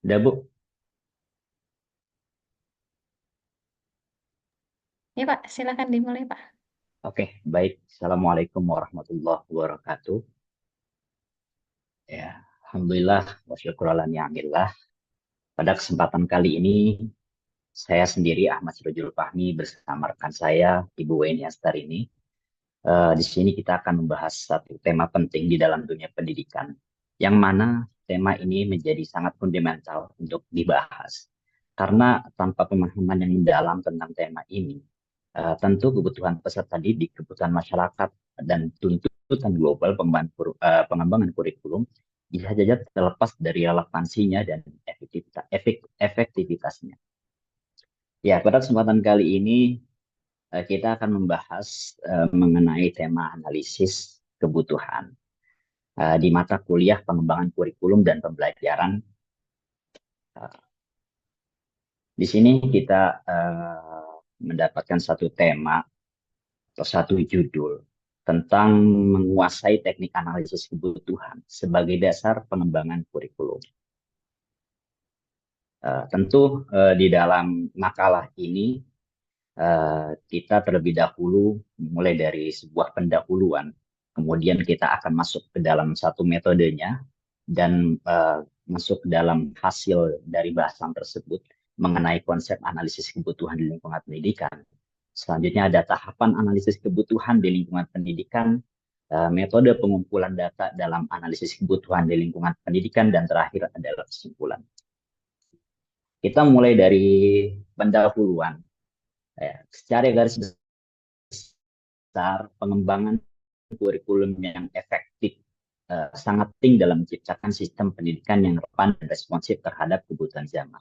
Udah, Bu? Ya Pak, silakan dimulai Pak. Oke, baik. Assalamualaikum warahmatullahi wabarakatuh. Ya, Alhamdulillah, wa syukuran ni'amillah. Pada kesempatan kali ini, saya sendiri Ahmad Sirojul Fahmi bersama rekan saya, Ibu Weni Astarini. Di sini kita akan membahas satu tema penting di dalam dunia pendidikan, yang mana tema ini menjadi sangat fundamental untuk dibahas. Karena tanpa pemahaman yang mendalam tentang tema ini, tentu kebutuhan peserta didik, kebutuhan masyarakat, dan tuntutan global pengembangan kurikulum bisa saja terlepas dari relevansinya dan efektivitasnya. Ya, pada kesempatan kali ini kita akan membahas mengenai tema analisis kebutuhan di mata kuliah pengembangan kurikulum dan pembelajaran. Uh, di sini kita mendapatkan satu tema atau satu judul tentang menguasai teknik analisis kebutuhan sebagai dasar pengembangan kurikulum. Tentu di dalam makalah ini kita terlebih dahulu mulai dari sebuah pendahuluan, kemudian kita akan masuk ke dalam satu metodenya dan masuk ke dalam hasil dari bahasan tersebut mengenai konsep analisis kebutuhan di lingkungan pendidikan. Selanjutnya ada tahapan analisis kebutuhan di lingkungan pendidikan, metode pengumpulan data dalam analisis kebutuhan di lingkungan pendidikan, dan terakhir adalah kesimpulan. Kita mulai dari pendahuluan. Secara garis besar, pengembangan kurikulum yang efektif sangat penting dalam menciptakan sistem pendidikan yang relevan dan responsif terhadap kebutuhan zaman.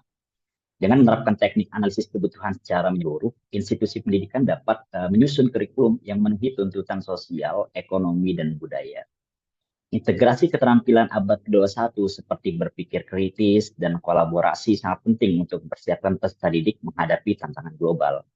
Dengan menerapkan teknik analisis kebutuhan secara menyeluruh, institusi pendidikan dapat menyusun kurikulum yang memenuhi tuntutan sosial, ekonomi, dan budaya. Integrasi keterampilan abad ke-21 seperti berpikir kritis dan kolaborasi sangat penting untuk mempersiapkan peserta didik menghadapi tantangan global.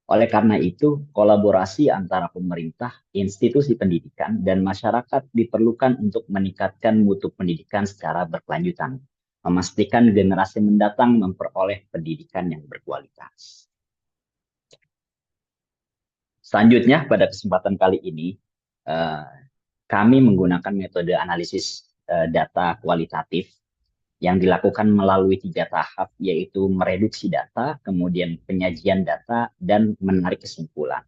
Oleh karena itu, kolaborasi antara pemerintah, institusi pendidikan, dan masyarakat diperlukan untuk meningkatkan mutu pendidikan secara berkelanjutan, memastikan generasi mendatang memperoleh pendidikan yang berkualitas. Selanjutnya, pada kesempatan kali ini, eh, kami menggunakan metode analisis data kualitatif yang dilakukan melalui 3 tahap, yaitu mereduksi data, kemudian penyajian data, dan menarik kesimpulan.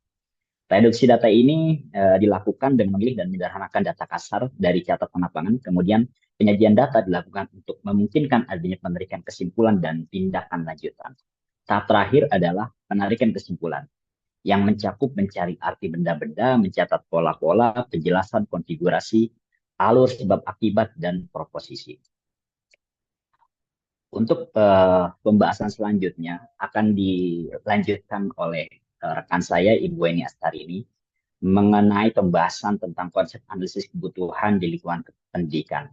Reduksi data ini dilakukan dengan memilih dan menyederhanakan data kasar dari catatan lapangan, kemudian penyajian data dilakukan untuk memungkinkan adanya penarikan kesimpulan dan tindakan lanjutan. Tahap terakhir adalah penarikan kesimpulan, yang mencakup mencari arti benda-benda, mencatat pola-pola, penjelasan konfigurasi, alur sebab akibat, dan proposisi. Untuk pembahasan selanjutnya akan dilanjutkan oleh rekan saya, Ibu Weni Astarini, mengenai pembahasan tentang konsep analisis kebutuhan di lingkungan pendidikan.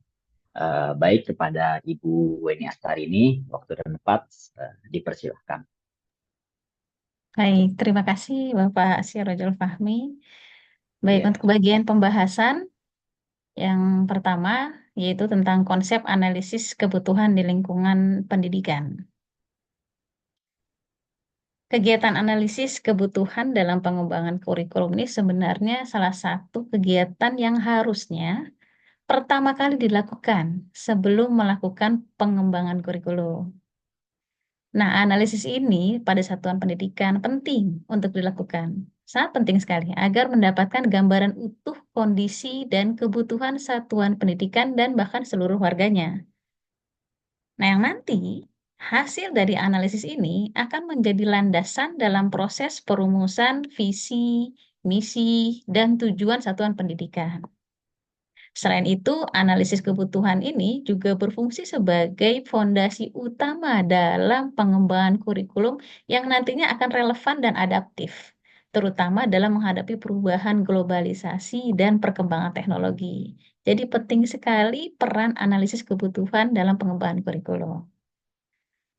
Baik kepada Ibu Weni Astarini, waktu dan tempat dipersilahkan. Baik, terima kasih Bapak Sirojul Fahmi. Baik, Ya, untuk bagian pembahasan yang pertama yaitu tentang konsep analisis kebutuhan di lingkungan pendidikan. Kegiatan analisis kebutuhan dalam pengembangan kurikulum ini sebenarnya salah satu kegiatan yang harusnya pertama kali dilakukan sebelum melakukan pengembangan kurikulum. Nah, analisis ini pada satuan pendidikan penting untuk dilakukan. Sangat penting sekali agar mendapatkan gambaran utuh kondisi dan kebutuhan satuan pendidikan dan bahkan seluruh warganya. Nah, yang nanti hasil dari analisis ini akan menjadi landasan dalam proses perumusan visi, misi, dan tujuan satuan pendidikan. Selain itu, analisis kebutuhan ini juga berfungsi sebagai fondasi utama dalam pengembangan kurikulum yang nantinya akan relevan dan adaptif, terutama dalam menghadapi perubahan globalisasi dan perkembangan teknologi. Jadi penting sekali peran analisis kebutuhan dalam pengembangan kurikulum.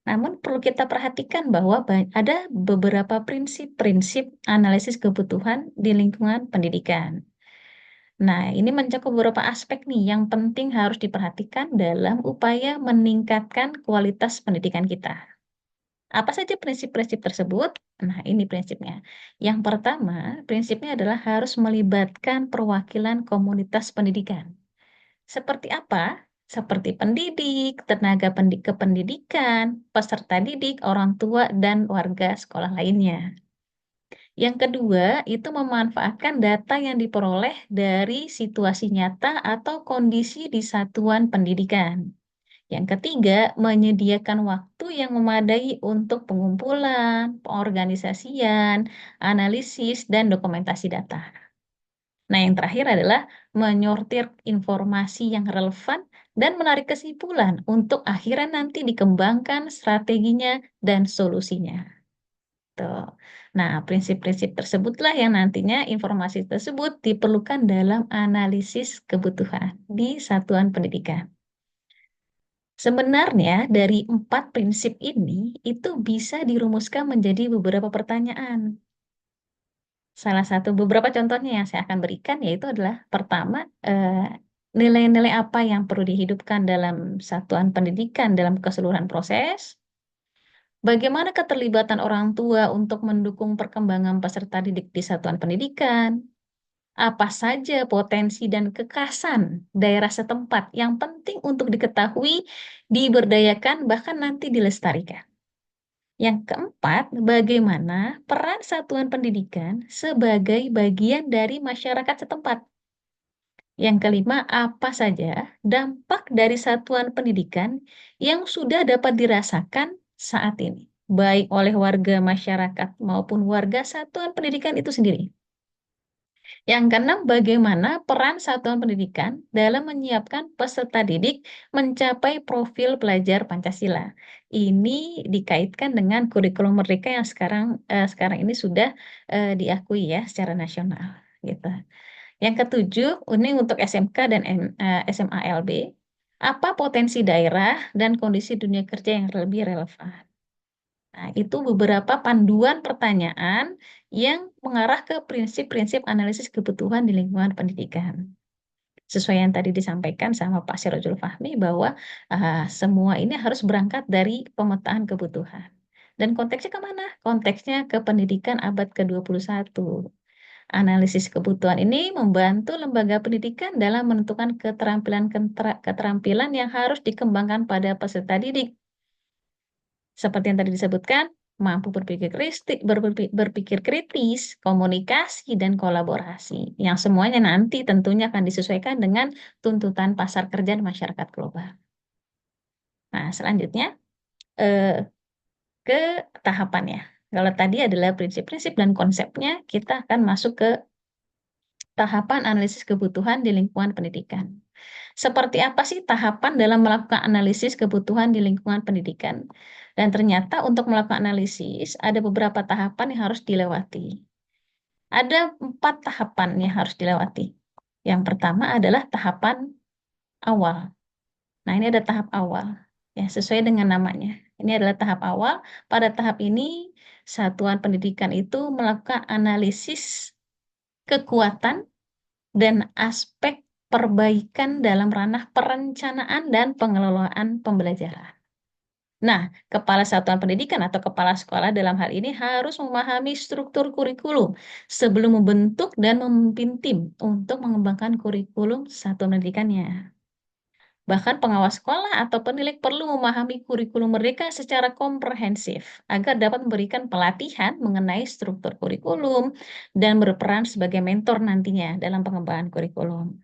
Namun perlu kita perhatikan bahwa ada beberapa prinsip-prinsip analisis kebutuhan di lingkungan pendidikan. Nah, ini mencakup beberapa aspek nih yang penting harus diperhatikan dalam upaya meningkatkan kualitas pendidikan kita. Apa saja prinsip-prinsip tersebut? Nah, ini prinsipnya. Yang pertama, prinsipnya adalah harus melibatkan perwakilan komunitas pendidikan. Seperti apa? Seperti pendidik, tenaga kependidikan, peserta didik, orang tua, dan warga sekolah lainnya. Yang kedua, itu memanfaatkan data yang diperoleh dari situasi nyata atau kondisi di satuan pendidikan. Yang ketiga, menyediakan waktu yang memadai untuk pengumpulan, pengorganisasian, analisis, dan dokumentasi data. Nah, yang terakhir adalah menyortir informasi yang relevan dan menarik kesimpulan untuk akhirnya nanti dikembangkan strateginya dan solusinya. Tuh. Nah, prinsip-prinsip tersebutlah yang nantinya informasi tersebut diperlukan dalam analisis kebutuhan di satuan pendidikan. Sebenarnya dari 4 prinsip ini itu bisa dirumuskan menjadi beberapa pertanyaan. Salah satu beberapa contohnya yang saya akan berikan yaitu adalah pertama, nilai-nilai apa yang perlu dihidupkan dalam satuan pendidikan dalam keseluruhan proses. Bagaimana keterlibatan orang tua untuk mendukung perkembangan peserta didik di satuan pendidikan? Apa saja potensi dan kekhasan daerah setempat yang penting untuk diketahui, diberdayakan, bahkan nanti dilestarikan. Yang keempat, bagaimana peran satuan pendidikan sebagai bagian dari masyarakat setempat. Yang kelima, apa saja dampak dari satuan pendidikan yang sudah dapat dirasakan saat ini, baik oleh warga masyarakat maupun warga satuan pendidikan itu sendiri. Yang keenam, bagaimana peran satuan pendidikan dalam menyiapkan peserta didik mencapai profil pelajar Pancasila. Ini dikaitkan dengan kurikulum Merdeka yang sekarang ini sudah diakui ya secara nasional, gitu. Yang ketujuh, ini untuk SMK dan SMALB, apa potensi daerah dan kondisi dunia kerja yang lebih relevan. Nah, itu beberapa panduan pertanyaan yang mengarah ke prinsip-prinsip analisis kebutuhan di lingkungan pendidikan. Sesuai yang tadi disampaikan sama Pak Sirojul Fahmi bahwa semua ini harus berangkat dari pemetaan kebutuhan. Dan konteksnya kemana? Konteksnya ke pendidikan abad ke-21. Analisis kebutuhan ini membantu lembaga pendidikan dalam menentukan keterampilan yang harus dikembangkan pada peserta didik. Seperti yang tadi disebutkan, mampu berpikir kritis, komunikasi, dan kolaborasi. Yang semuanya nanti tentunya akan disesuaikan dengan tuntutan pasar kerja dan masyarakat global. Nah, selanjutnya eh, ke tahapannya. Kalau tadi adalah prinsip-prinsip dan konsepnya, kita akan masuk ke tahapan analisis kebutuhan di lingkungan pendidikan. Seperti apa sih tahapan dalam melakukan analisis kebutuhan di lingkungan pendidikan? Dan ternyata untuk melakukan analisis ada beberapa tahapan yang harus dilewati. Ada 4 tahapan yang harus dilewati. Yang pertama adalah tahapan awal. Nah, ini ada tahap awal. Ya, sesuai dengan namanya. Ini adalah tahap awal. Pada tahap ini, satuan pendidikan itu melakukan analisis kekuatan dan aspek perbaikan dalam ranah perencanaan dan pengelolaan pembelajaran. Nah, kepala satuan pendidikan atau kepala sekolah dalam hal ini harus memahami struktur kurikulum sebelum membentuk dan memimpin tim untuk mengembangkan kurikulum satuan pendidikannya. Bahkan pengawas sekolah atau penilik perlu memahami kurikulum mereka secara komprehensif agar dapat memberikan pelatihan mengenai struktur kurikulum dan berperan sebagai mentor nantinya dalam pengembangan kurikulum.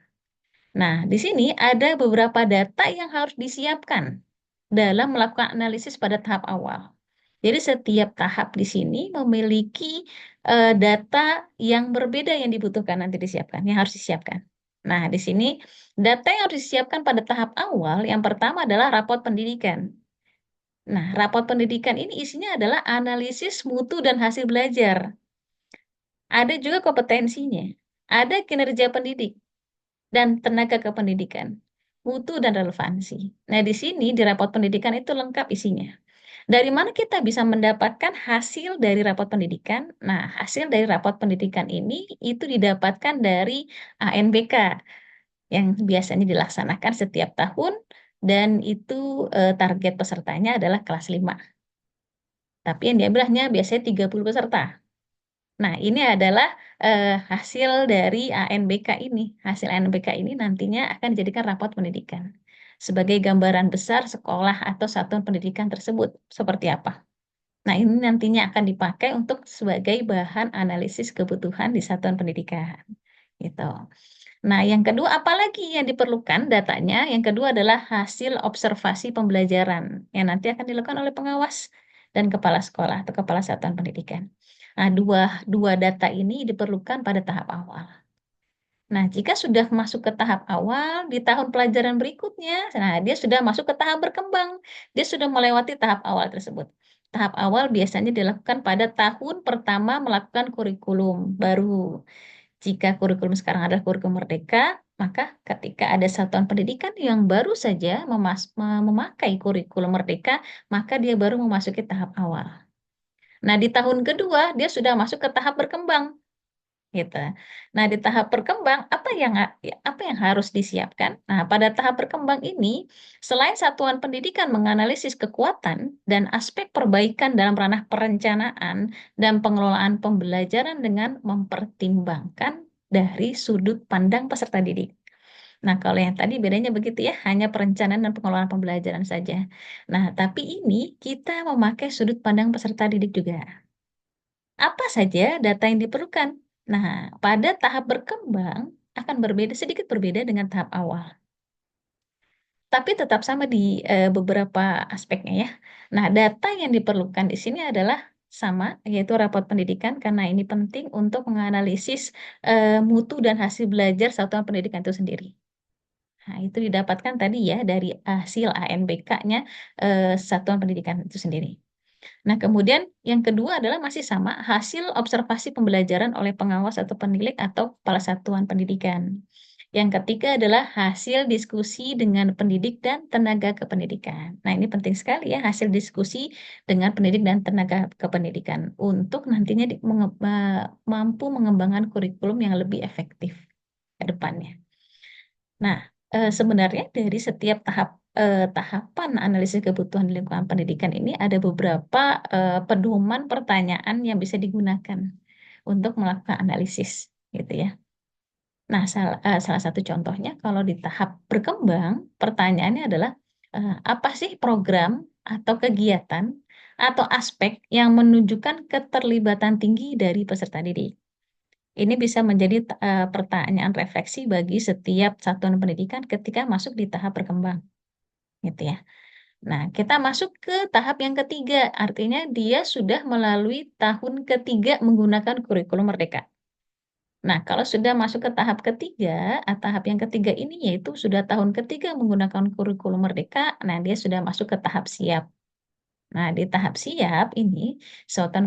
Nah, di sini ada beberapa data yang harus disiapkan dalam melakukan analisis pada tahap awal. Jadi setiap tahap di sini memiliki data yang berbeda yang dibutuhkan nanti disiapkan, yang harus disiapkan. Nah, di sini data yang harus disiapkan pada tahap awal, yang pertama adalah rapot pendidikan. Nah, rapot pendidikan ini isinya adalah analisis mutu dan hasil belajar. Ada juga kompetensinya, ada kinerja pendidik, dan tenaga kependidikan, mutu dan relevansi. Nah, di sini di rapot pendidikan itu lengkap isinya. Dari mana kita bisa mendapatkan hasil dari rapot pendidikan? Nah, hasil dari rapot pendidikan ini itu didapatkan dari ANBK yang biasanya dilaksanakan setiap tahun dan itu target pesertanya adalah kelas 5. Tapi yang diambil hanya biasanya 30 peserta. Nah, ini adalah hasil dari ANBK ini. Hasil ANBK ini nantinya akan dijadikan rapot pendidikan sebagai gambaran besar sekolah atau satuan pendidikan tersebut seperti apa. Nah, ini nantinya akan dipakai untuk sebagai bahan analisis kebutuhan di satuan pendidikan. Gitu. Nah, yang kedua, apalagi yang diperlukan datanya? Yang kedua adalah hasil observasi pembelajaran yang nanti akan dilakukan oleh pengawas dan kepala sekolah atau kepala satuan pendidikan. Nah, dua data ini diperlukan pada tahap awal. Nah, jika sudah masuk ke tahap awal, di tahun pelajaran berikutnya, nah dia sudah masuk ke tahap berkembang. Dia sudah melewati tahap awal tersebut. Tahap awal biasanya dilakukan pada tahun pertama melakukan kurikulum baru. Jika kurikulum sekarang adalah kurikulum merdeka, maka ketika ada satuan pendidikan yang baru saja memakai kurikulum merdeka, maka dia baru memasuki tahap awal. Nah, di tahun kedua dia sudah masuk ke tahap berkembang gitu. Nah, di tahap berkembang apa yang harus disiapkan? Nah, pada tahap berkembang ini, selain satuan pendidikan menganalisis kekuatan dan aspek perbaikan dalam ranah perencanaan dan pengelolaan pembelajaran dengan mempertimbangkan dari sudut pandang peserta didik. Nah, kalau yang tadi bedanya begitu ya, hanya perencanaan dan pengelolaan pembelajaran saja. Nah, tapi ini kita memakai sudut pandang peserta didik juga. Apa saja data yang diperlukan? Nah, pada tahap berkembang akan sedikit berbeda dengan tahap awal, tapi tetap sama di beberapa aspeknya ya. Nah, data yang diperlukan di sini adalah sama, yaitu rapot pendidikan, karena ini penting untuk menganalisis mutu dan hasil belajar satuan pendidikan itu sendiri. Nah, itu didapatkan tadi ya dari hasil ANBK-nya satuan pendidikan itu sendiri. Nah, kemudian yang kedua adalah masih sama hasil observasi pembelajaran oleh pengawas atau penilik atau kepala satuan pendidikan. Yang ketiga adalah hasil diskusi dengan pendidik dan tenaga kependidikan. Nah, ini penting sekali ya hasil diskusi dengan pendidik dan tenaga kependidikan untuk nantinya mampu mengembangkan kurikulum yang lebih efektif ke depannya. Nah, sebenarnya dari setiap tahapan analisis kebutuhan di lingkungan pendidikan ini ada beberapa pedoman pertanyaan yang bisa digunakan untuk melakukan analisis, gitu ya. Nah, salah satu contohnya kalau di tahap berkembang, pertanyaannya adalah apa sih program atau kegiatan atau aspek yang menunjukkan keterlibatan tinggi dari peserta didik. Ini bisa menjadi pertanyaan refleksi bagi setiap satuan pendidikan ketika masuk di tahap berkembang, gitu ya. Nah, kita masuk ke tahap yang ketiga, artinya dia sudah melalui tahun ketiga menggunakan kurikulum merdeka. Nah, kalau sudah masuk ke tahap ketiga, tahap yang ketiga ini yaitu sudah tahun ketiga menggunakan kurikulum merdeka, nah dia sudah masuk ke tahap siap. Nah, di tahap siap ini, satuan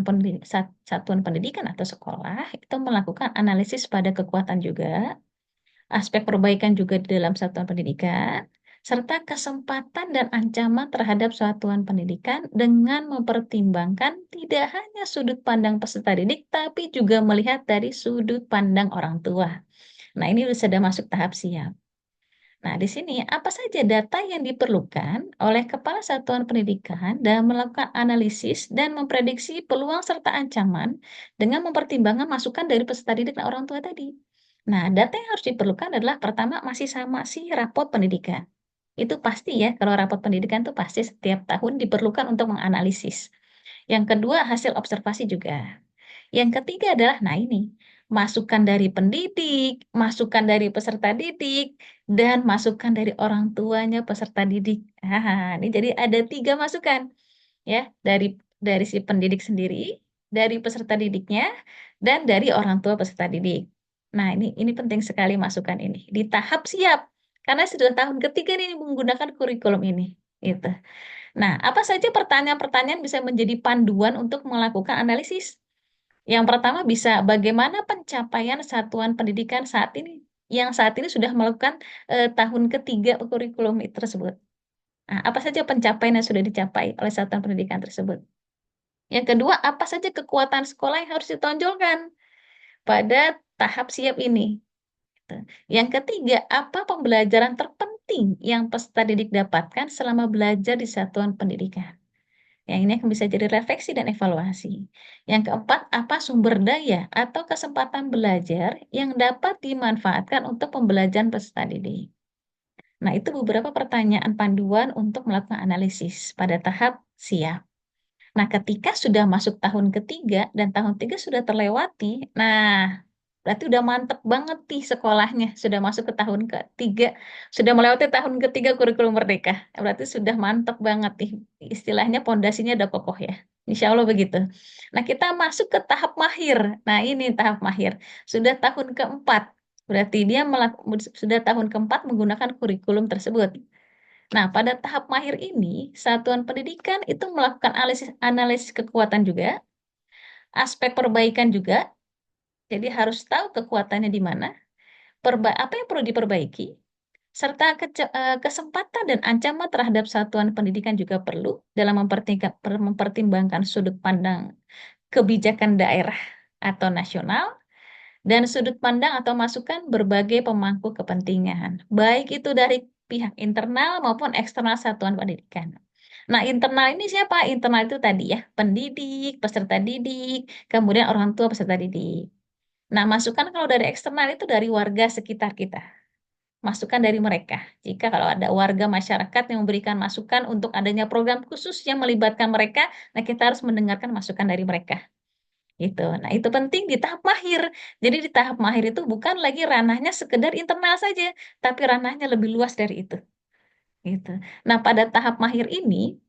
pendidikan atau sekolah itu melakukan analisis pada kekuatan juga, aspek perbaikan juga di dalam satuan pendidikan, serta kesempatan dan ancaman terhadap satuan pendidikan dengan mempertimbangkan tidak hanya sudut pandang peserta didik, tapi juga melihat dari sudut pandang orang tua. Nah, ini sudah masuk tahap siap. Nah, di sini apa saja data yang diperlukan oleh Kepala Satuan Pendidikan dalam melakukan analisis dan memprediksi peluang serta ancaman dengan mempertimbangkan masukan dari peserta didik dan orang tua tadi. Nah, data yang harus diperlukan adalah pertama masih sama sih rapot pendidikan. Itu pasti ya, kalau rapot pendidikan itu pasti setiap tahun diperlukan untuk menganalisis. Yang kedua, hasil observasi juga. Yang ketiga adalah, nah ini, masukan dari pendidik, masukan dari peserta didik, dan masukan dari orang tuanya peserta didik. Ini jadi ada 3 masukan ya, dari si pendidik sendiri, dari peserta didiknya, dan dari orang tua peserta didik. Nah, ini penting sekali masukan ini di tahap siap karena sudah tahun ketiga nih menggunakan kurikulum ini. Gitu. Nah, apa saja pertanyaan-pertanyaan bisa menjadi panduan untuk melakukan analisis? Yang pertama bisa bagaimana pencapaian satuan pendidikan yang saat ini sudah melakukan tahun ketiga kurikulum tersebut. Nah, apa saja pencapaian yang sudah dicapai oleh satuan pendidikan tersebut? Yang kedua, apa saja kekuatan sekolah yang harus ditonjolkan pada tahap siap ini? Gitu. Yang ketiga, apa pembelajaran terpenting yang peserta didik dapatkan selama belajar di satuan pendidikan? Yang ini akan bisa jadi refleksi dan evaluasi. Yang keempat, apa sumber daya atau kesempatan belajar yang dapat dimanfaatkan untuk pembelajaran peserta didik? Nah, itu beberapa pertanyaan panduan untuk melakukan analisis pada tahap siap. Nah, ketika sudah masuk tahun ketiga dan tahun tiga sudah terlewati, nah berarti udah mantep banget nih sekolahnya, sudah masuk ke tahun ketiga, sudah melewati tahun ketiga kurikulum merdeka. Berarti sudah mantep banget nih, istilahnya pondasinya udah kokoh ya. Insya Allah begitu. Nah, kita masuk ke tahap mahir. Nah, ini tahap mahir. Sudah tahun keempat. Berarti dia sudah tahun keempat menggunakan kurikulum tersebut. Nah, pada tahap mahir ini, satuan pendidikan itu melakukan analisis kekuatan juga, aspek perbaikan juga. Jadi harus tahu kekuatannya di mana, apa yang perlu diperbaiki, serta kesempatan dan ancaman terhadap satuan pendidikan juga perlu dalam mempertimbangkan sudut pandang kebijakan daerah atau nasional dan sudut pandang atau masukan berbagai pemangku kepentingan, baik itu dari pihak internal maupun eksternal satuan pendidikan. Nah, internal ini siapa? Internal itu tadi ya, pendidik, peserta didik, kemudian orang tua peserta didik. Nah, masukan kalau dari eksternal itu dari warga sekitar kita. Masukan dari mereka. Jika kalau ada warga masyarakat yang memberikan masukan untuk adanya program khusus yang melibatkan mereka, nah kita harus mendengarkan masukan dari mereka. Gitu. Nah, itu penting di tahap mahir. Jadi di tahap mahir itu bukan lagi ranahnya sekedar internal saja, tapi ranahnya lebih luas dari itu. Gitu. Nah, pada tahap mahir ini,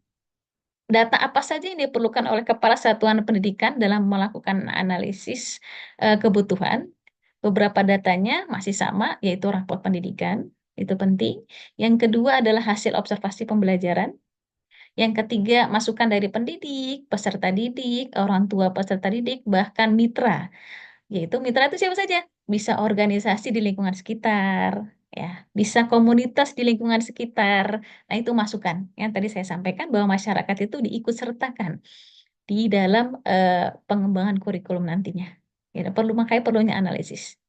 data apa saja yang diperlukan oleh Kepala Satuan Pendidikan dalam melakukan analisis kebutuhan? Beberapa datanya masih sama, yaitu rapor pendidikan. Itu penting. Yang kedua adalah hasil observasi pembelajaran. Yang ketiga, masukan dari pendidik, peserta didik, orang tua peserta didik, bahkan mitra. Yaitu mitra itu siapa saja? Bisa organisasi di lingkungan sekitar, ya, bisa komunitas di lingkungan sekitar. Nah, itu masukan. Yang tadi saya sampaikan bahwa masyarakat itu diikut sertakan di dalam pengembangan kurikulum nantinya. Ya, makanya perlunya analisis.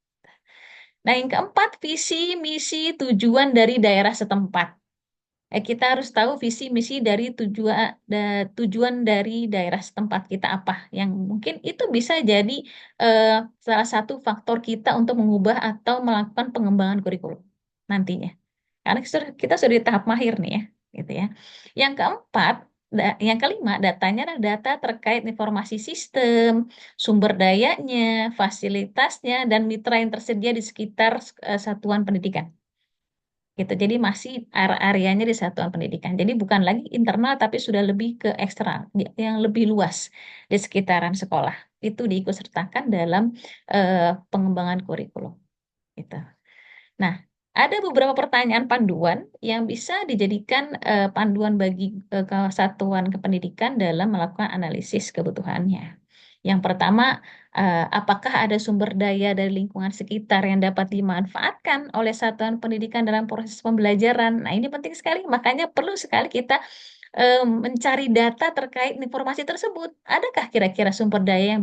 Nah, yang keempat, visi, misi, tujuan dari daerah setempat. Kita harus tahu visi misi dari tujuan dari daerah setempat kita apa yang mungkin itu bisa jadi eh, salah satu faktor kita untuk mengubah atau melakukan pengembangan kurikulum nantinya. Karena kita sudah di tahap mahir nih ya, gitu ya. Yang keempat, yang kelima, datanya adalah data terkait informasi sistem, sumber dayanya, fasilitasnya, dan mitra yang tersedia di sekitar satuan pendidikan gitu. Jadi masih areanya di satuan pendidikan. Jadi bukan lagi internal tapi sudah lebih ke eksternal, yang lebih luas di sekitaran sekolah. Itu diikutsertakan dalam pengembangan kurikulum. Gitu. Nah, ada beberapa pertanyaan panduan yang bisa dijadikan panduan bagi satuan kependidikan dalam melakukan analisis kebutuhannya. Yang pertama, apakah ada sumber daya dari lingkungan sekitar yang dapat dimanfaatkan oleh satuan pendidikan dalam proses pembelajaran? Nah, ini penting sekali, makanya perlu sekali kita mencari data terkait informasi tersebut. Adakah kira-kira sumber daya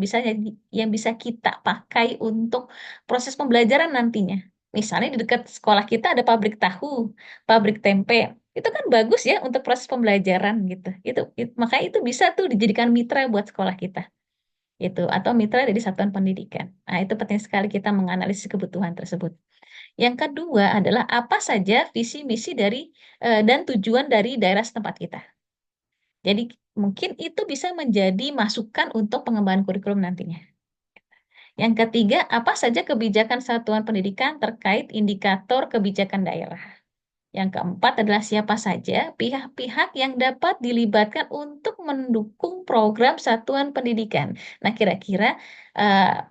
yang bisa kita pakai untuk proses pembelajaran nantinya? Misalnya di dekat sekolah kita ada pabrik tahu, pabrik tempe. Itu kan bagus ya untuk proses pembelajaran gitu. Makanya itu bisa tuh dijadikan mitra buat sekolah kita gitu atau mitra dari satuan pendidikan. Nah, itu penting sekali kita menganalisis kebutuhan tersebut. Yang kedua adalah apa saja visi misi dari dan tujuan dari daerah setempat kita. Jadi mungkin itu bisa menjadi masukan untuk pengembangan kurikulum nantinya. Yang ketiga, apa saja kebijakan satuan pendidikan terkait indikator kebijakan daerah. Yang keempat adalah siapa saja pihak-pihak yang dapat dilibatkan untuk mendukung program satuan pendidikan. Nah, kira-kira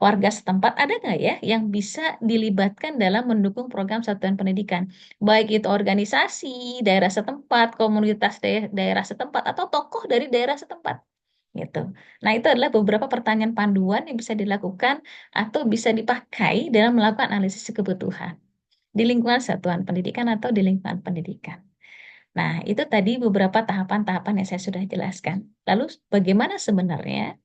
warga setempat ada nggak ya yang bisa dilibatkan dalam mendukung program satuan pendidikan? Baik itu organisasi, daerah setempat, komunitas daerah setempat, atau tokoh dari daerah setempat. Gitu. Nah, itu adalah beberapa pertanyaan panduan yang bisa dilakukan atau bisa dipakai dalam melakukan analisis kebutuhan di lingkungan satuan pendidikan atau di lingkungan pendidikan. Nah, itu tadi beberapa tahapan-tahapan yang saya sudah jelaskan. Lalu, bagaimana sebenarnya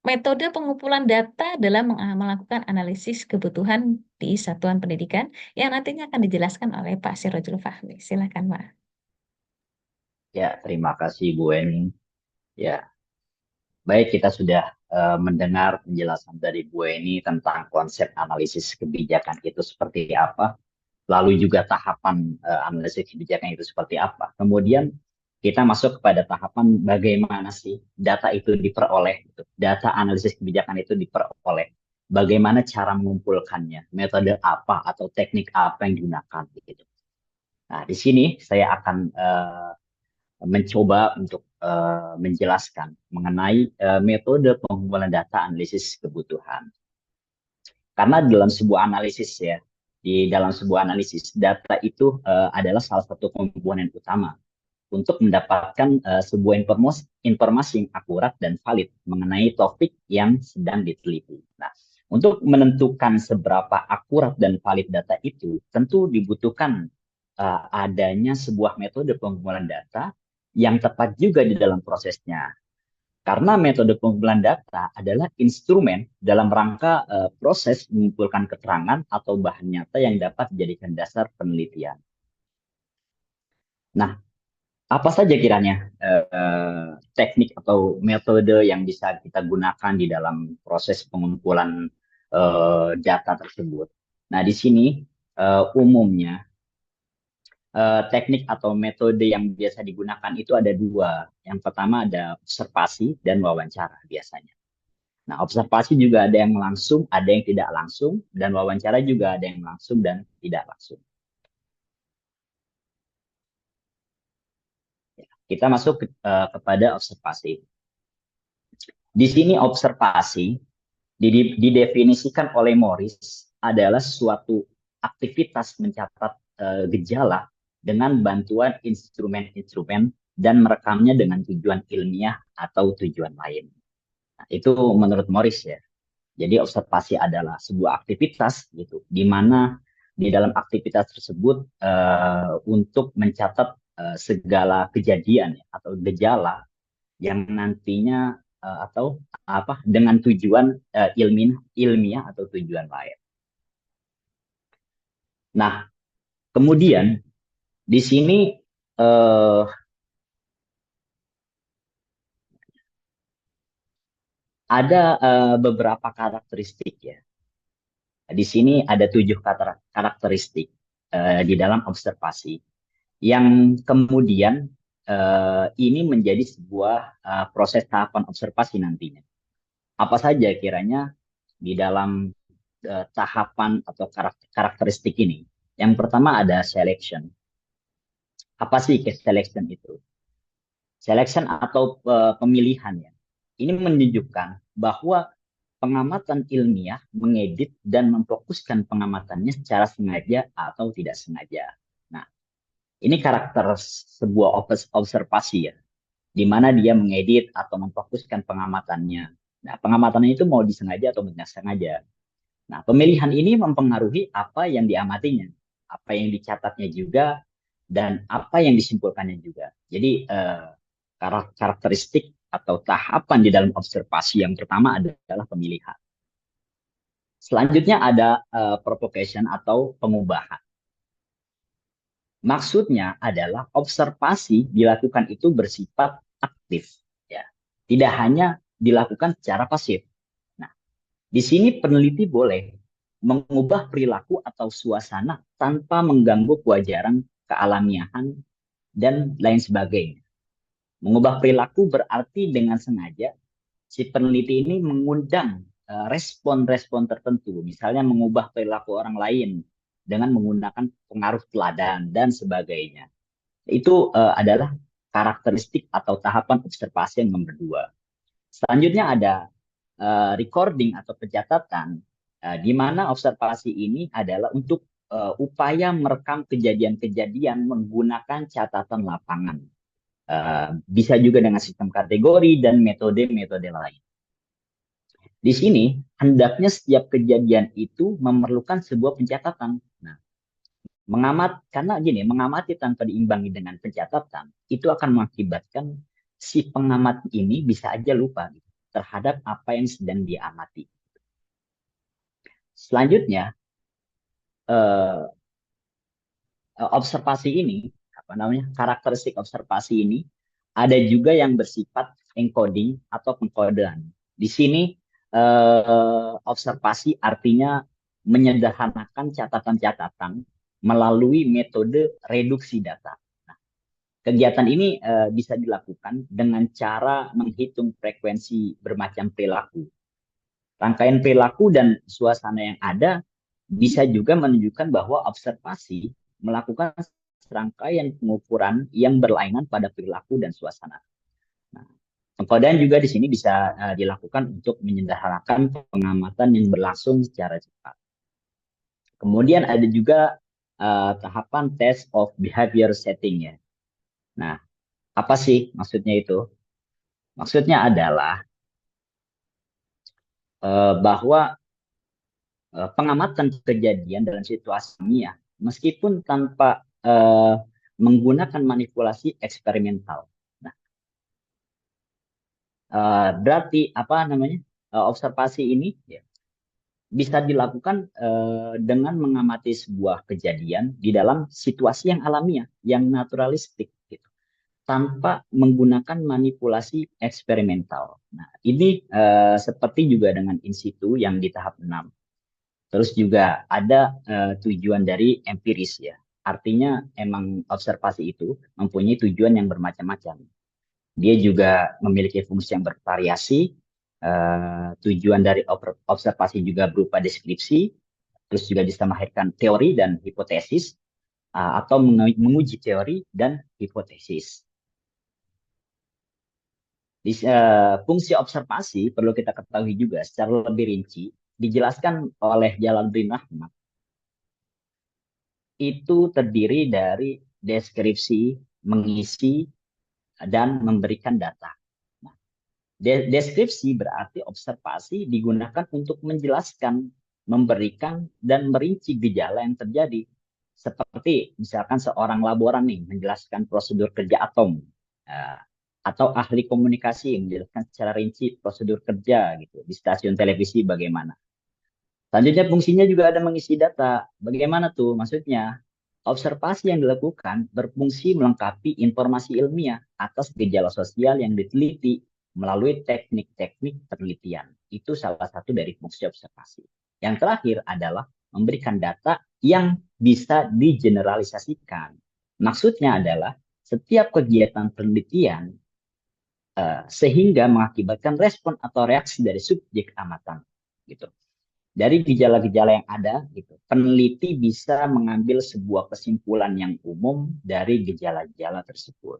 metode pengumpulan data dalam melakukan analisis kebutuhan di satuan pendidikan yang nantinya akan dijelaskan oleh Pak Sirojul Fahmi. Silakan, Pak. Ya, terima kasih Bu Eni. Ya, baik kita sudah mendengar penjelasan dari Bu Eni tentang konsep analisis kebijakan itu seperti apa, lalu juga tahapan analisis kebijakan itu seperti apa. Kemudian kita masuk kepada tahapan bagaimana sih data itu diperoleh, gitu. Data analisis kebijakan itu diperoleh. Bagaimana cara mengumpulkannya, metode apa atau teknik apa yang digunakan, gitu. Nah, di sini saya akan mencoba untuk menjelaskan mengenai metode pengumpulan data analisis kebutuhan. Karena dalam sebuah analisis ya, di dalam sebuah analisis data itu adalah salah satu komponen utama untuk mendapatkan sebuah informasi yang akurat dan valid mengenai topik yang sedang diteliti. Nah, untuk menentukan seberapa akurat dan valid data itu, tentu dibutuhkan adanya sebuah metode pengumpulan data yang tepat juga di dalam prosesnya. Karena metode pengumpulan data adalah instrumen dalam rangka proses mengumpulkan keterangan atau bahan nyata yang dapat dijadikan dasar penelitian. Nah, apa saja kiranya teknik atau metode yang bisa kita gunakan di dalam proses pengumpulan data tersebut? Nah, di sini umumnya teknik atau metode yang biasa digunakan itu ada dua. Yang pertama ada observasi dan wawancara biasanya. Nah, observasi juga ada yang langsung, ada yang tidak langsung, dan wawancara juga ada yang langsung dan tidak langsung. Kita masuk kepada observasi. Di sini observasi didefinisikan oleh Morris adalah suatu aktivitas mencatat gejala dengan bantuan instrumen-instrumen dan merekamnya dengan tujuan ilmiah atau tujuan lain. Nah, itu menurut Morris ya. Jadi observasi adalah sebuah aktivitas gitu, di mana di dalam aktivitas tersebut untuk mencatat segala kejadian ya, atau gejala yang nantinya atau apa dengan tujuan ilmiah atau tujuan lain. Nah, kemudian di sini uh, ada beberapa karakteristik ya. Di sini ada 7 karakteristik di dalam observasi yang kemudian ini menjadi sebuah proses tahapan observasi nantinya. Apa saja kiranya di dalam tahapan atau karakteristik ini? Yang pertama ada selection. Apa sih selection itu? Selection atau pemilihan ya. Ini menunjukkan bahwa pengamatan ilmiah mengedit dan memfokuskan pengamatannya secara sengaja atau tidak sengaja. Nah, ini karakter sebuah observasi ya, di mana dia mengedit atau memfokuskan pengamatannya. Nah, pengamatannya itu mau disengaja atau tidak sengaja. Nah, pemilihan ini mempengaruhi apa yang diamatinya, apa yang dicatatnya juga, dan apa yang disimpulkannya juga. Jadi, karakteristik atau tahapan di dalam observasi yang pertama adalah pemilihan. Selanjutnya ada provocation atau pengubahan. Maksudnya adalah observasi dilakukan itu bersifat aktif, ya. Tidak hanya dilakukan secara pasif. Nah, di sini peneliti boleh mengubah perilaku atau suasana tanpa mengganggu kewajaran, kealamiahan, dan lain sebagainya. Mengubah perilaku berarti dengan sengaja si peneliti ini mengundang respon-respon tertentu, misalnya mengubah perilaku orang lain dengan menggunakan pengaruh teladan dan sebagainya. Itu adalah karakteristik atau tahapan observasi yang nomor 2. Selanjutnya ada recording atau pencatatan, di mana observasi ini adalah untuk upaya merekam kejadian-kejadian menggunakan catatan lapangan. Bisa juga dengan sistem kategori dan metode-metode lain. Di sini, hendaknya setiap kejadian itu memerlukan sebuah pencatatan. Nah, Karena gini, mengamati tanpa diimbangi dengan pencatatan itu akan mengakibatkan si pengamat ini bisa aja lupa gitu, terhadap apa yang sedang dia amati. Selanjutnya, eh, observasi ini, apa namanya, karakteristik observasi ini ada juga yang bersifat encoding atau pengkodean. Di sini observasi artinya menyederhanakan catatan-catatan melalui metode reduksi data. Nah, kegiatan ini bisa dilakukan dengan cara menghitung frekuensi bermacam perilaku. Rangkaian perilaku dan suasana yang ada bisa juga menunjukkan bahwa observasi melakukan serangkaian pengukuran yang berlainan pada perilaku dan suasana. Nah, pengkodean juga di sini bisa dilakukan untuk menyederhanakan pengamatan yang berlangsung secara cepat. Kemudian ada juga tahapan test of behavior setting ya. Nah, apa sih maksudnya itu? Maksudnya adalah bahwa pengamatan kejadian dalam situasi ilmiah meskipun tanpa menggunakan manipulasi eksperimental. Nah, berarti apa namanya, observasi ini ya, bisa dilakukan dengan mengamati sebuah kejadian di dalam situasi yang alamiah, yang naturalistik, gitu, tanpa menggunakan manipulasi eksperimental. Nah, ini seperti juga dengan in situ yang di tahap 6. Terus juga ada tujuan dari empiris ya. Artinya emang observasi itu mempunyai tujuan yang bermacam-macam. Dia juga memiliki fungsi yang bervariasi. Tujuan dari observasi juga berupa deskripsi, terus juga bisa melahirkan teori dan hipotesis, atau menguji teori dan hipotesis. Fungsi observasi perlu kita ketahui juga secara lebih rinci dijelaskan oleh Jalaluddin Rahmat. Itu terdiri dari deskripsi, mengisi, dan memberikan data. Nah, deskripsi berarti observasi digunakan untuk menjelaskan, memberikan, dan merinci gejala yang terjadi. Seperti misalkan seorang laboran nih menjelaskan prosedur kerja atom, uh, atau ahli komunikasi yang menjelaskan secara rinci prosedur kerja gitu di stasiun televisi bagaimana. Selanjutnya fungsinya juga ada mengisi data. Bagaimana tuh? Maksudnya, observasi yang dilakukan berfungsi melengkapi informasi ilmiah atas gejala sosial yang diteliti melalui teknik-teknik penelitian. Itu salah satu dari fungsi observasi. Yang terakhir adalah memberikan data yang bisa digeneralisasikan. Maksudnya adalah setiap kegiatan penelitian sehingga mengakibatkan respon atau reaksi dari subjek amatan gitu. Dari gejala-gejala yang ada, gitu, peneliti bisa mengambil sebuah kesimpulan yang umum dari gejala-gejala tersebut.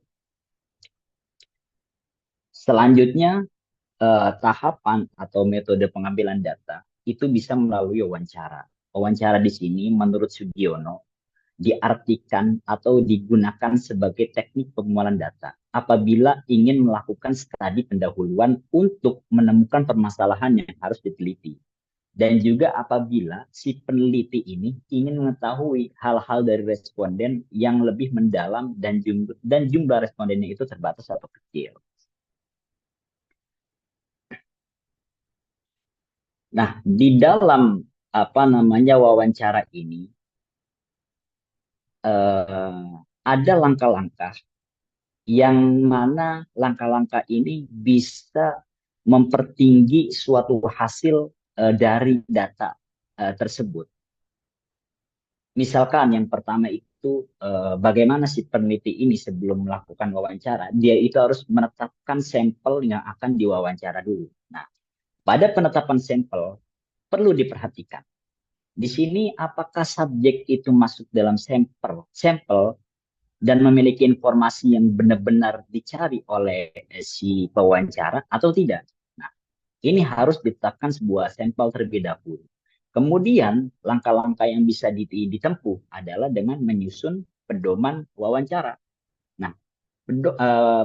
Selanjutnya, tahapan atau metode pengambilan data itu bisa melalui wawancara. Wawancara di sini, menurut Sugiono, diartikan atau digunakan sebagai teknik pengumpulan data apabila ingin melakukan studi pendahuluan untuk menemukan permasalahan yang harus diteliti. Dan juga apabila si peneliti ini ingin mengetahui hal-hal dari responden yang lebih mendalam dan jumlah respondennya itu terbatas atau kecil. Nah, di dalam apa namanya wawancara ini ada langkah-langkah yang mana langkah-langkah ini bisa mempertinggi suatu hasil dari data tersebut. Misalkan yang pertama itu bagaimana si peneliti ini sebelum melakukan wawancara, dia itu harus menetapkan sampel yang akan diwawancara dulu. Nah, pada penetapan sampel perlu diperhatikan. Di sini apakah subjek itu masuk dalam sampel dan memiliki informasi yang benar-benar dicari oleh si pewawancara atau tidak. Nah, ini harus ditetapkan sebuah sampel terlebih dahulu. Kemudian langkah-langkah yang bisa ditempuh adalah dengan menyusun pedoman wawancara. Nah,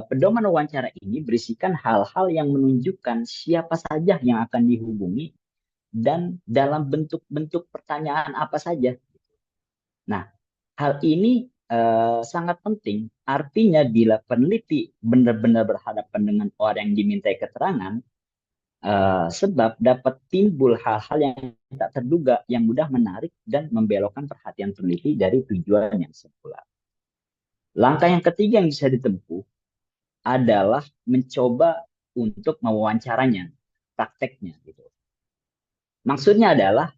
pedoman wawancara ini berisikan hal-hal yang menunjukkan siapa saja yang akan dihubungi dan dalam bentuk-bentuk pertanyaan apa saja. Nah, Hal ini sangat penting. Artinya bila peneliti benar-benar berhadapan dengan orang yang dimintai keterangan, sebab dapat timbul hal-hal yang tak terduga yang mudah menarik dan membelokkan perhatian peneliti dari tujuan yang semula. Langkah yang ketiga yang bisa ditempuh adalah mencoba untuk mewawancaranya, prakteknya gitu. Maksudnya adalah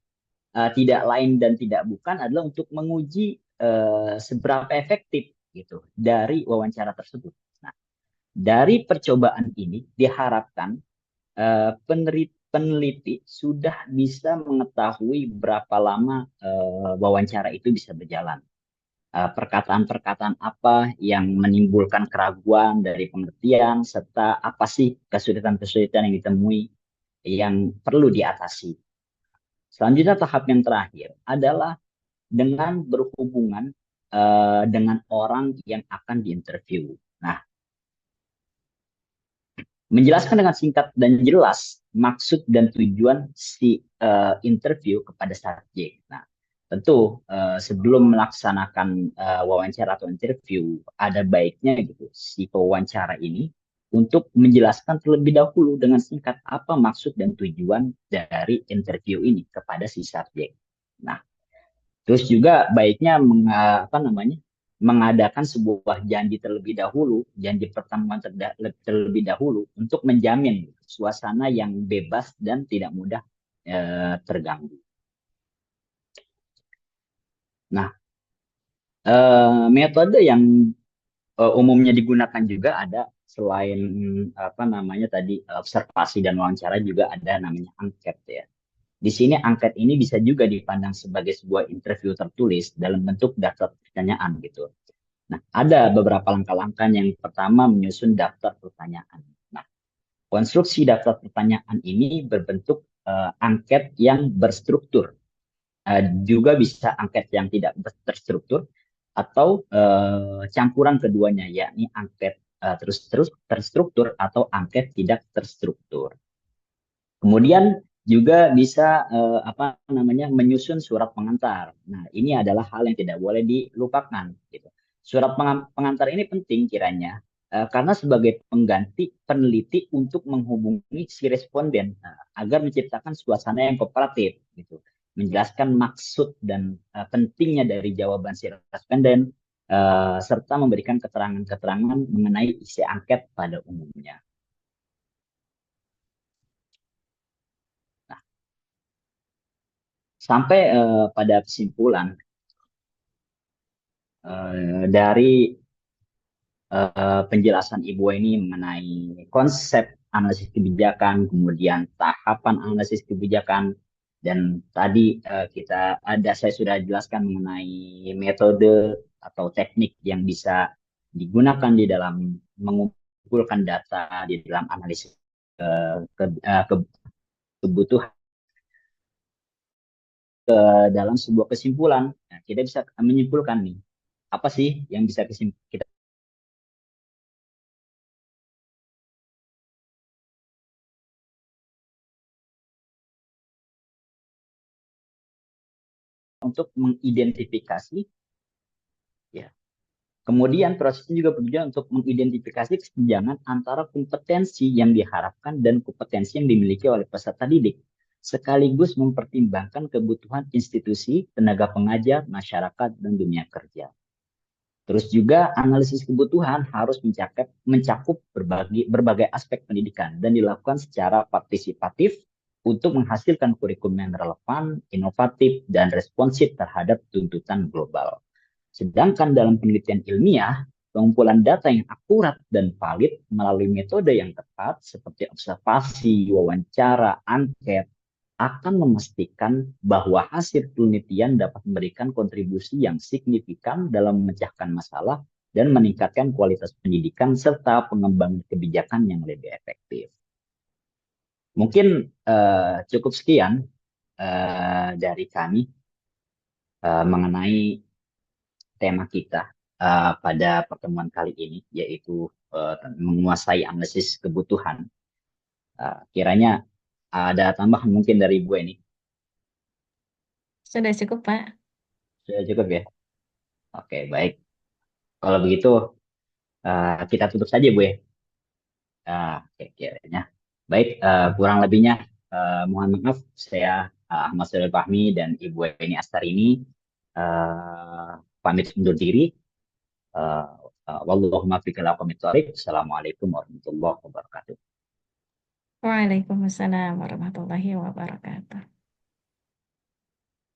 tidak lain dan tidak bukan adalah untuk menguji seberapa efektif gitu dari wawancara tersebut. Nah, dari percobaan ini diharapkan peneliti sudah bisa mengetahui berapa lama wawancara itu bisa berjalan. Perkataan-perkataan apa yang menimbulkan keraguan dari pengertian, serta apa sih kesulitan-kesulitan yang ditemui yang perlu diatasi. Selanjutnya tahap yang terakhir adalah dengan berhubungan dengan orang yang akan diinterview. Nah, menjelaskan dengan singkat dan jelas maksud dan tujuan si interview kepada subjek. Nah, tentu sebelum melaksanakan wawancara atau interview, ada baiknya gitu si pewawancara ini untuk menjelaskan terlebih dahulu dengan singkat apa maksud dan tujuan dari interview ini kepada si subjek. Nah, terus juga baiknya apa namanya mengadakan sebuah janji terlebih dahulu, janji pertemuan terlebih dahulu untuk menjamin suasana yang bebas dan tidak mudah terganggu. Nah, metode yang umumnya digunakan juga ada selain apa namanya tadi observasi dan wawancara juga ada namanya angket ya. Di sini angket ini bisa juga dipandang sebagai sebuah interview tertulis dalam bentuk daftar pertanyaan gitu. Nah, ada beberapa langkah-langkah yang pertama menyusun daftar pertanyaan. Nah, konstruksi daftar pertanyaan ini berbentuk angket yang berstruktur. Juga bisa angket yang tidak terstruktur atau campuran keduanya, yakni angket terus terstruktur atau angket tidak terstruktur. Kemudian juga bisa apa namanya menyusun surat pengantar. Nah, ini adalah hal yang tidak boleh dilupakan gitu. Surat pengantar ini penting kiranya karena sebagai pengganti peneliti untuk menghubungi si responden agar menciptakan suasana yang kooperatif gitu. Menjelaskan maksud dan pentingnya dari jawaban si responden serta memberikan keterangan-keterangan mengenai isi angket pada umumnya. Nah, sampai pada kesimpulan dari penjelasan Ibu ini mengenai konsep analisis kebijakan, kemudian tahapan analisis kebijakan, dan tadi saya sudah jelaskan mengenai metode atau teknik yang bisa digunakan di dalam mengumpulkan data di dalam analisis ke, ke, kebutuhan dalam sebuah kesimpulan. Nah, kita bisa menyimpulkan nih apa sih yang bisa kita untuk mengidentifikasi ya. Kemudian prosesnya juga bertujuan untuk mengidentifikasi kesenjangan antara kompetensi yang diharapkan dan kompetensi yang dimiliki oleh peserta didik, sekaligus mempertimbangkan kebutuhan institusi, tenaga pengajar, masyarakat, dan dunia kerja. Terus juga analisis kebutuhan harus mencakup berbagai aspek pendidikan dan dilakukan secara partisipatif untuk menghasilkan kurikulum yang relevan, inovatif, dan responsif terhadap tuntutan global. Sedangkan dalam penelitian ilmiah, pengumpulan data yang akurat dan valid melalui metode yang tepat seperti observasi, wawancara, angket, akan memastikan bahwa hasil penelitian dapat memberikan kontribusi yang signifikan dalam memecahkan masalah dan meningkatkan kualitas pendidikan serta pengembangan kebijakan yang lebih efektif. Mungkin cukup sekian dari kami mengenai tema kita pada pertemuan kali ini, yaitu menguasai analisis kebutuhan. Kiranya ada tambahan mungkin dari Ibu ini. Sudah cukup, Pak. Sudah cukup ya? Oke, baik. Kalau begitu, kita tutup saja, Bu ya. Oke, kiranya. Baik, kurang lebihnya mohon maaf, saya Ahmad Syahril Fahmi dan Ibu Eni Astari ini pamit undur diri. Uh, Wallahumma fiqh Assalamualaikum warahmatullahi wabarakatuh. Waalaikumsalam warahmatullahi wabarakatuh.